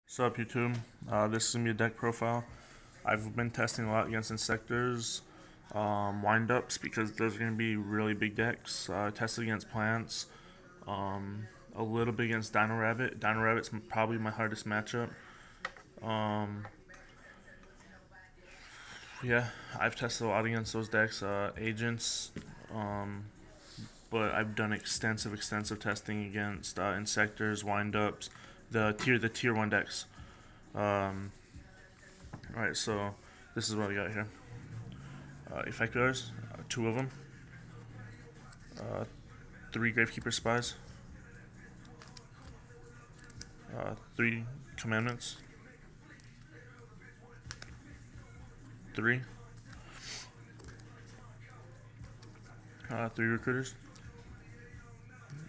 What's up, YouTube? This is gonna be a deck profile. I've been testing a lot against Insectors, windups, because those are gonna be really big decks. Tested against plants, a little bit against Dino Rabbit. Dino Rabbit's probably my hardest matchup. Um, yeah, I've tested a lot against those decks. Agents, um, but I've done extensive testing against Insectors, windups, the tier one decks. Um, Alright, so this is what we got here. Effectivars, two of them. Three Gravekeeper Spies. Three Commandments. Three. Three Recruiters.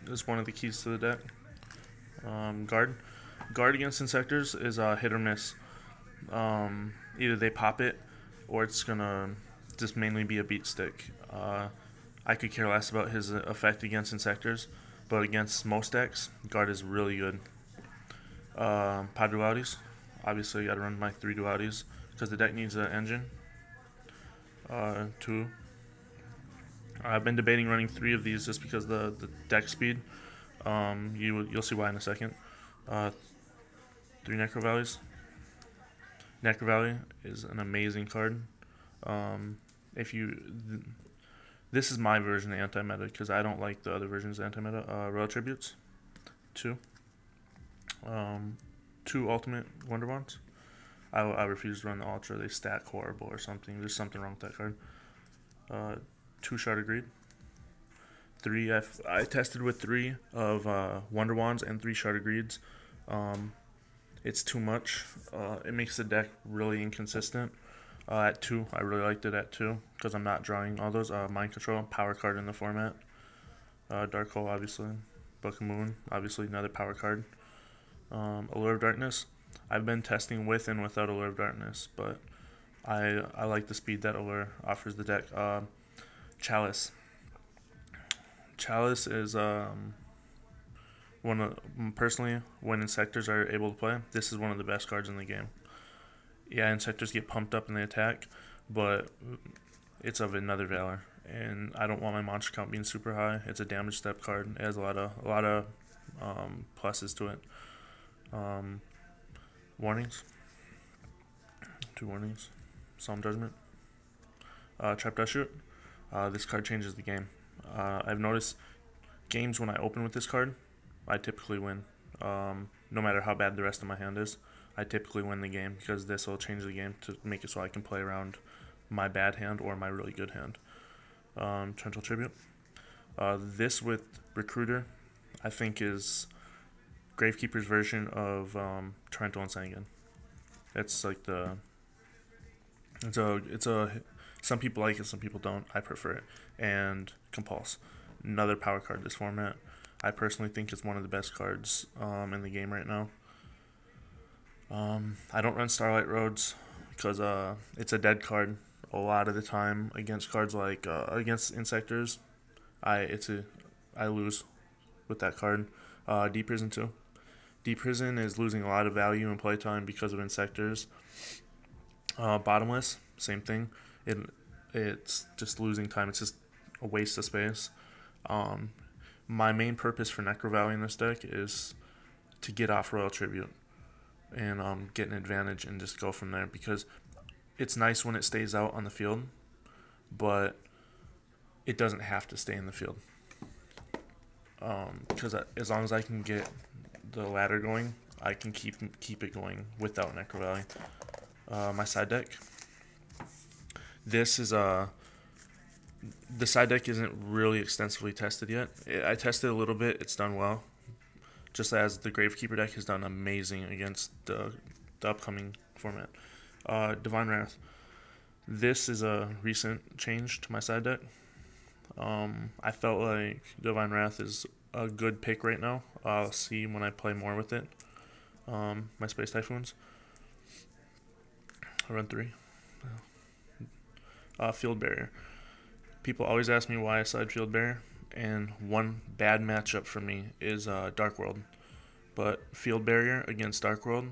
This is one of the keys to the deck. Guard. Guard against Insectors is hit or miss. Either they pop it, or it's gonna just mainly be a beat stick. I could care less about his effect against Insectors, but against most decks, Guard is really good. Pod Dualities. Obviously, you gotta run my three Dualities because the deck needs an engine. Two. I've been debating running three of these just because the deck speed. You'll see why in a second. Three Necro Valleys. Necro Valley is an amazing card. If you This is my version of anti-meta because I don't like the other versions of anti-meta. Royal Tributes, two. Two Ultimate Wonder Wands. I refuse to run the Ultra. They stack horrible or something. There's something wrong with that card. Two Shard of Greed. Three. I tested with three of Wonder Wands and three Shard of Greeds. It's too much. It makes the deck really inconsistent. At two, I really liked it at two because I'm not drawing all those. Mind Control, power card in the format. Dark Hole, obviously. Book of Moon, obviously another power card. Allure of Darkness. I've been testing with and without Allure of Darkness, but I like the speed that Allure offers the deck. Chalice. Chalice is personally, when Insectors are able to play, this is one of the best cards in the game. Yeah, Insectors get pumped up in the attack, but it's of another valor, and I don't want my monster count being super high. It's a damage step card. It has a lot of pluses to it. Warnings. Two warnings. Solemn Judgment. Trap Dust Shoot. This card changes the game. I've noticed games when I open with this card, I typically win. No matter how bad the rest of my hand is, I typically win the game because this will change the game to make it so I can play around my bad hand or my really good hand. Torrential Tribute. This with Recruiter, I think, is Gravekeeper's version of Torrential and Sanguine. It's like some people like it, some people don't. I prefer it. And Compulse, another power card this format. I personally think it's one of the best cards in the game right now. I don't run Starlight Roads because it's a dead card a lot of the time against cards like against Insectors. I lose with that card. Deep Prison too. Deep Prison is losing a lot of value in playtime because of Insectors. Bottomless, same thing. It's just losing time. It's just a waste of space. My main purpose for Necro Valley in this deck is to get off Royal Tribute and get an advantage and just go from there, because it's nice when it stays out on the field, but it doesn't have to stay in the field. Because as long as I can get the ladder going, I can keep it going without Necro Valley. My side deck. This is the side deck isn't really extensively tested yet. I tested a little bit. It's done well. Just as the Gravekeeper deck has done amazing against the upcoming format. Divine Wrath. This is a recent change to my side deck. I felt like Divine Wrath is a good pick right now. I'll see when I play more with it. My Space Typhoons. I run three. Field Barrier. People always ask me why I side Field Barrier, and one bad matchup for me is Dark World. But Field Barrier against Dark World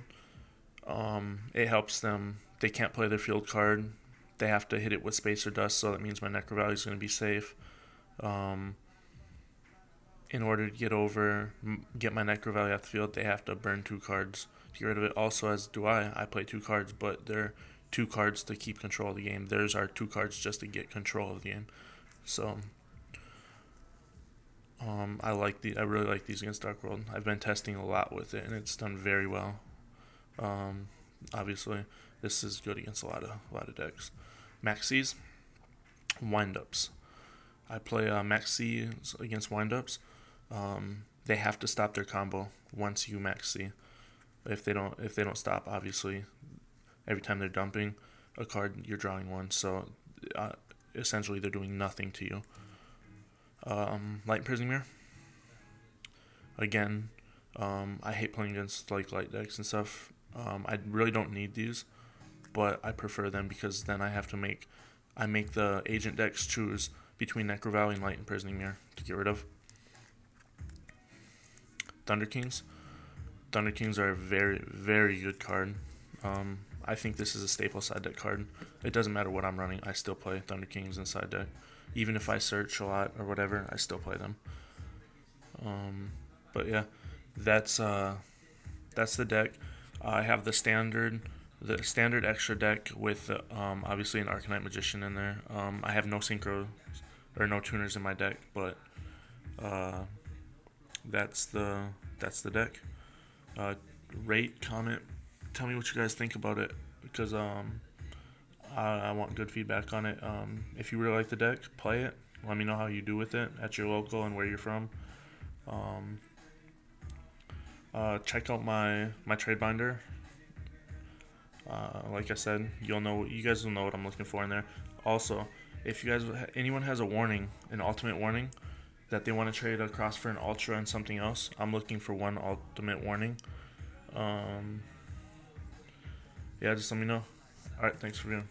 It helps them. They can't play their field card. They have to hit it with space or dust, so that means my Necro Valley is going to be safe. In order to get my Necro Valley off the field, they have to burn 2 cards to get rid of it. Also, as do I. I play 2 cards, but they're 2 cards to keep control of the game. Theirs are 2 cards just to get control of the game. So, I really like these against Dark World. I've been testing a lot with it, and it's done very well. Obviously, this is good against a lot of decks. Maxis, windups. I play Maxi against windups. They have to stop their combo once you max C. If they don't stop, obviously, every time they're dumping a card, you're drawing 1. So essentially, they're doing nothing to you. Light Imprisonment Mirror. Again, I hate playing against like light decks and stuff. I really don't need these, but I prefer them because then I make the agent decks choose between Necro Valley and Light Imprisoning Mirror to get rid of. Thunder Kings. Thunder Kings are a very, very good card. I think this is a staple side deck card. It doesn't matter what I'm running, I still play Thunder Kings in side deck. Even if I search a lot or whatever, I still play them. But yeah, that's the deck. I have the standard extra deck with obviously an Arcanite Magician in there. I have no synchros or no tuners in my deck, but that's the deck. Rate, comment, tell me what you guys think about it, because I want good feedback on it. If you really like the deck, play it. Let me know how you do with it at your local and where you're from. Check out my trade binder. Like I said, you guys will know what I'm looking for in there. Also, if anyone has a warning, an ultimate warning, that they want to trade across for an ultra and something else, I'm looking for 1 ultimate warning. Yeah, just let me know. Alright, thanks for viewing.